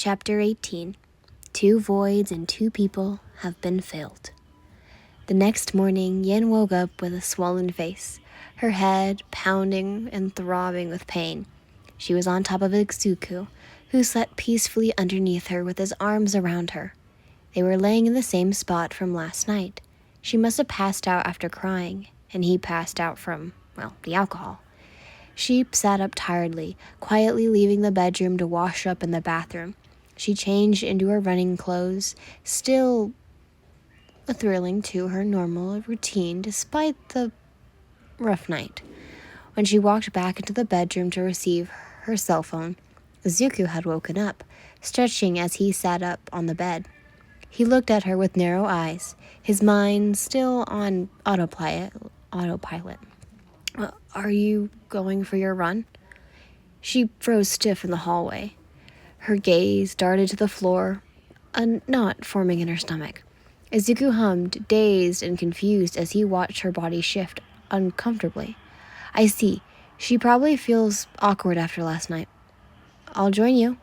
Chapter 18. 2 voids and 2 people have been filled. The next morning, Yin woke up with a swollen face, her head pounding and throbbing with pain. She was on top of Izuku, who slept peacefully underneath her with his arms around her. They were laying in the same spot from last night. She must have passed out after crying, and he passed out from, the alcohol. She sat up tiredly, quietly leaving the bedroom to wash up in the bathroom. She changed into her running clothes, still thrilling to her normal routine despite the rough night. When she walked back into the bedroom to receive her cell phone, Izuku had woken up, stretching as he sat up on the bed. He looked at her with narrow eyes, his mind still on autopilot. Are you going for your run? She froze stiff in the hallway. Her gaze darted to the floor, a knot forming in her stomach. Izuku hummed, dazed and confused as he watched her body shift uncomfortably. I see. She probably feels awkward after last night. I'll join you.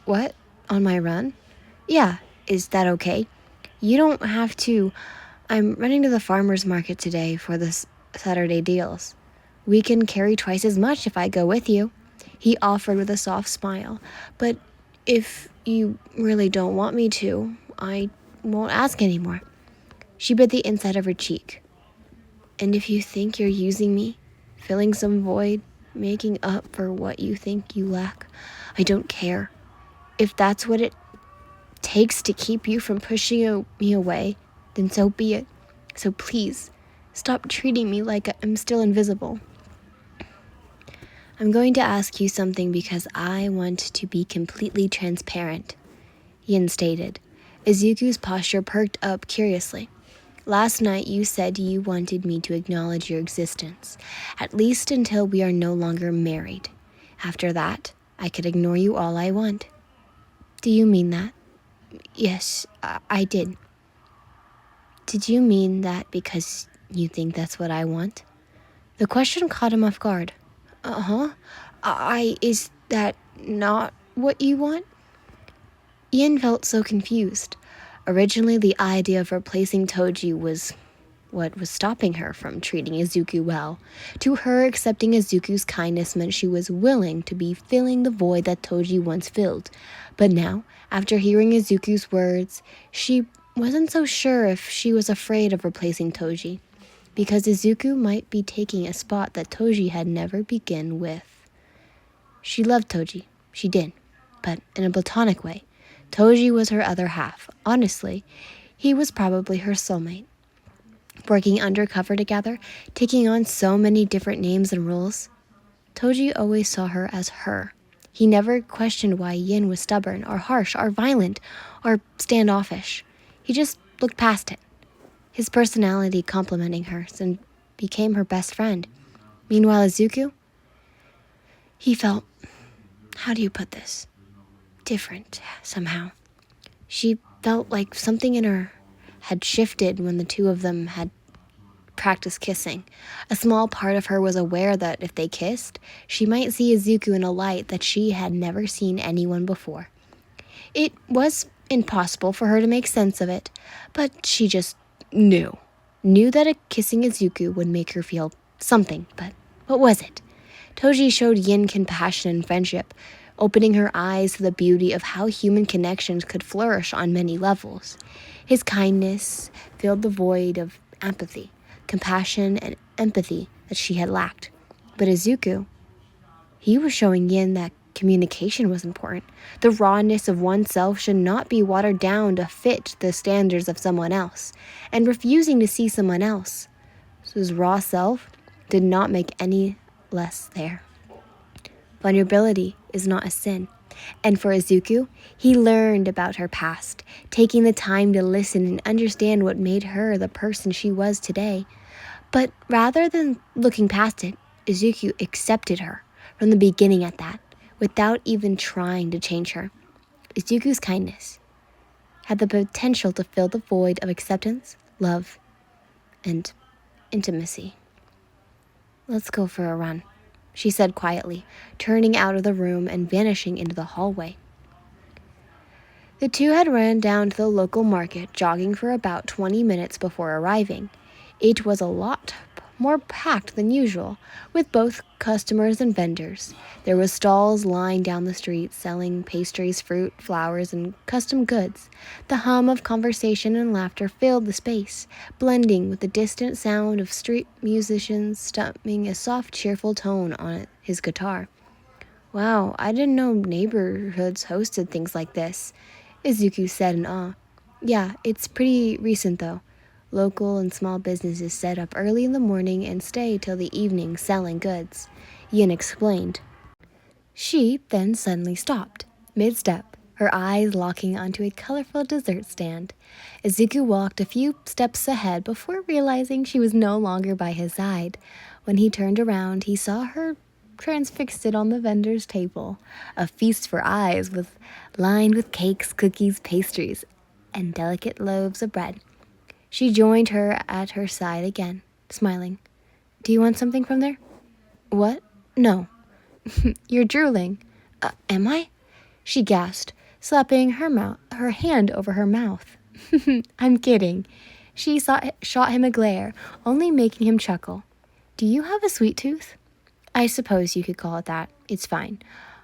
What? On my run? Yeah, is that okay? You don't have to. I'm running to the farmer's market today for the Saturday deals. We can carry twice as much if I go with you, he offered with a soft smile. But if you really don't want me to, I won't ask anymore. She bit the inside of her cheek. And if you think you're using me, filling some void, making up for what you think you lack, I don't care. If that's what it takes to keep you from pushing me away, then so be it. So please, stop treating me like I'm still invisible. I'm going to ask you something because I want to be completely transparent, Yin stated. Izuku's posture perked up curiously. Last night you said you wanted me to acknowledge your existence, at least until we are no longer married. After that, I could ignore you all I want. Do you mean that? Yes, I did. Did you mean that because you think that's what I want? The question caught him off guard. Is that not what you want? Ian felt so confused. Originally, the idea of replacing Toji was what was stopping her from treating Izuku well. To her, accepting Izuku's kindness meant she was willing to be filling the void that Toji once filled. But now, after hearing Izuku's words, she wasn't so sure if she was afraid of replacing Toji, because Izuku might be taking a spot that Toji had never begun with. She loved Toji, she did, but in a platonic way. Toji was her other half. Honestly, he was probably her soulmate. Working undercover together, taking on so many different names and roles, Toji always saw her as her. He never questioned why Yin was stubborn or harsh or violent or standoffish. He just looked past it, his personality complementing hers, and became her best friend. Meanwhile, Izuku, he felt, how do you put this? Different, somehow. She felt like something in her had shifted when the two of them had practiced kissing. A small part of her was aware that if they kissed, she might see Izuku in a light that she had never seen anyone before. It was impossible for her to make sense of it, but she just knew that kissing Izuku would make her feel something, but what was it? Toji showed Yin compassion and friendship, opening her eyes to the beauty of how human connections could flourish on many levels. His kindness filled the void of empathy, compassion, and empathy that she had lacked. But Izuku, he was showing Yin that communication was important. The rawness of oneself should not be watered down to fit the standards of someone else, and refusing to see someone else's raw self did not make any less there. Vulnerability is not a sin. And for Izuku, he learned about her past, taking the time to listen and understand what made her the person she was today. But rather than looking past it, Izuku accepted her from the beginning at that, without even trying to change her. Izuku's kindness had the potential to fill the void of acceptance, love, and intimacy. Let's go for a run, she said quietly, turning out of the room and vanishing into the hallway. The two had ran down to the local market, jogging for about 20 minutes before arriving. It was a lot more packed than usual, with both customers and vendors. There were stalls lying down the street selling pastries, fruit, flowers, and custom goods. The hum of conversation and laughter filled the space, blending with the distant sound of street musicians strumming a soft, cheerful tone on his guitar. Wow, I didn't know neighborhoods hosted things like this, Izuku said in awe. Yeah, it's pretty recent though. Local and small businesses set up early in the morning and stay till the evening selling goods, Yin explained. She then suddenly stopped, mid-step, her eyes locking onto a colorful dessert stand. Izuku walked a few steps ahead before realizing she was no longer by his side. When he turned around, he saw her transfixed on the vendor's table, a feast for eyes lined with cakes, cookies, pastries, and delicate loaves of bread. She joined her at her side again, smiling. Do you want something from there? What? No. You're drooling. Am I? She gasped, slapping her hand over her mouth. I'm kidding. She shot him a glare, only making him chuckle. Do you have a sweet tooth? I suppose you could call it that. It's fine.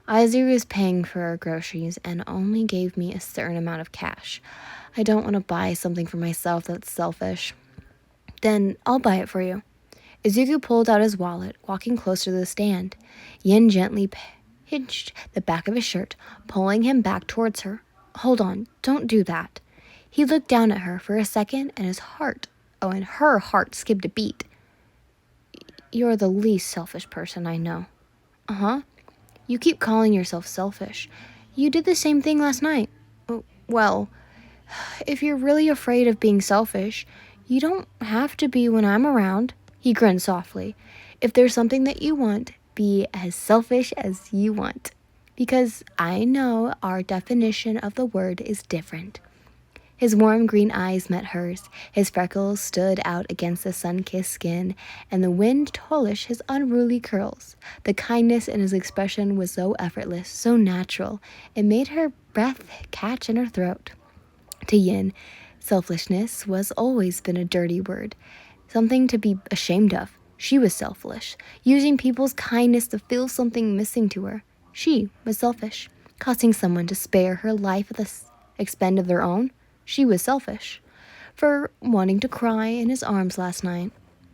Izu is paying for our groceries and only gave me a certain amount of cash. I don't want to buy something for myself that's selfish. Then I'll buy it for you. Izuku pulled out his wallet, walking closer to the stand. Yin gently pinched the back of his shirt, pulling him back towards her. Hold on, don't do that. He looked down at her for a second and her heart skipped a beat. You're the least selfish person I know. Uh-huh. You keep calling yourself selfish. You did the same thing last night. Well, if you're really afraid of being selfish, you don't have to be when I'm around. He grinned softly. If there's something that you want, be as selfish as you want. Because I know our definition of the word is different. His warm green eyes met hers. His freckles stood out against the sun-kissed skin, and the wind polished his unruly curls. The kindness in his expression was so effortless, so natural, it made her breath catch in her throat. To Yin, selfishness was always been a dirty word, something to be ashamed of. She was selfish, using people's kindness to fill something missing to her. She was selfish, causing someone to spare her life at the expense of their own. She was selfish for wanting to cry in his arms last night.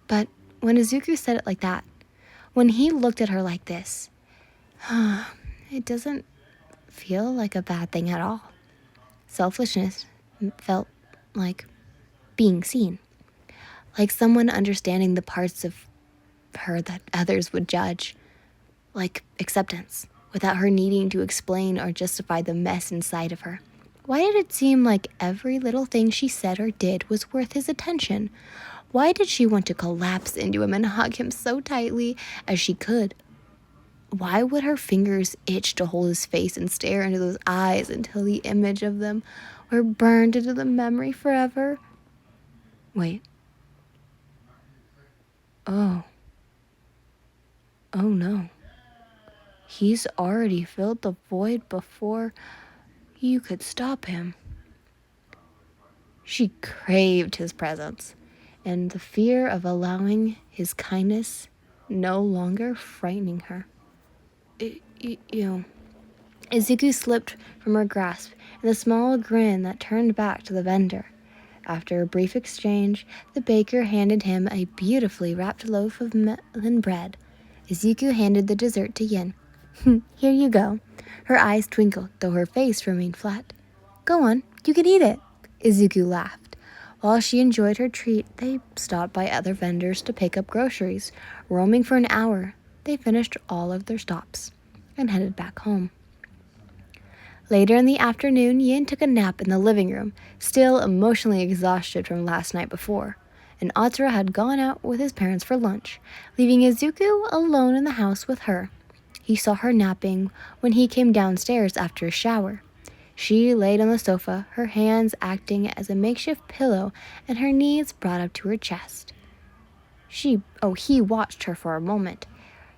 But when Izuku said it like that, when he looked at her like this, it doesn't feel like a bad thing at all. Selfishness felt like being seen, like someone understanding the parts of her that others would judge, like acceptance, without her needing to explain or justify the mess inside of her. Why did it seem like every little thing she said or did was worth his attention? Why did she want to collapse into him and hug him so tightly as she could? Why would her fingers itch to hold his face and stare into those eyes until the image of them were burned into the memory forever? Wait. Oh no. He's already filled the void before you could stop him. She craved his presence, and the fear of allowing his kindness no longer frightening her. Izuku slipped from her grasp in a small grin that turned back to the vendor. After a brief exchange, the baker handed him a beautifully wrapped loaf of melon bread. Izuku handed the dessert to Yin. Here you go. Her eyes twinkled, though her face remained flat. Go on, you can eat it. Izuku laughed. While she enjoyed her treat, they stopped by other vendors to pick up groceries. Roaming for an hour, they finished all of their stops and headed back home. Later in the afternoon, Yin took a nap in the living room, still emotionally exhausted from last night before. And Atsura had gone out with his parents for lunch, leaving Izuku alone in the house with her. He saw her napping when he came downstairs after a shower. She laid on the sofa, her hands acting as a makeshift pillow and her knees brought up to her chest. He watched her for a moment,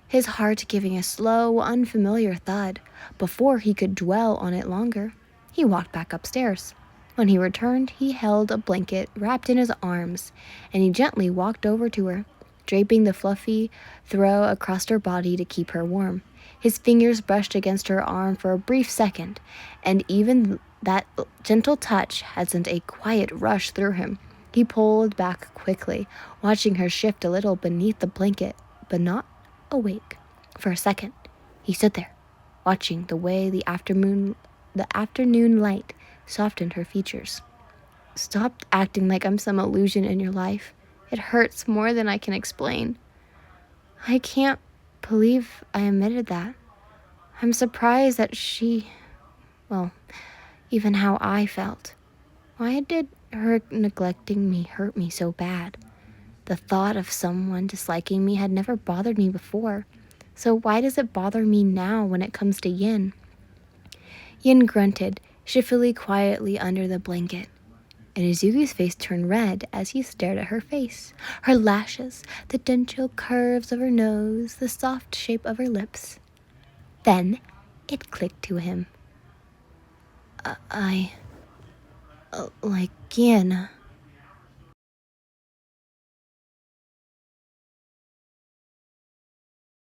his heart giving a slow, unfamiliar thud before he could dwell on it longer. He walked back upstairs. When he returned, he held a blanket wrapped in his arms, and he gently walked over to her, draping the fluffy throw across her body to keep her warm. His fingers brushed against her arm for a brief second, and even that gentle touch had sent a quiet rush through him. He pulled back quickly, watching her shift a little beneath the blanket, but not awake. For a second, he stood there, watching the way the afternoon light softened her features. Stop acting like I'm some illusion in your life. It hurts more than I can explain. I can't believe I admitted that. I'm surprised that even how I felt. Why did her neglecting me hurt me so bad? The thought of someone disliking me had never bothered me before. So why does it bother me now when it comes to Yin? Yin grunted, shiftily quietly under the blanket, and Izuku's face turned red as he stared at her face. Her lashes, the gentle curves of her nose, the soft shape of her lips. Then it clicked to him. I like Yin.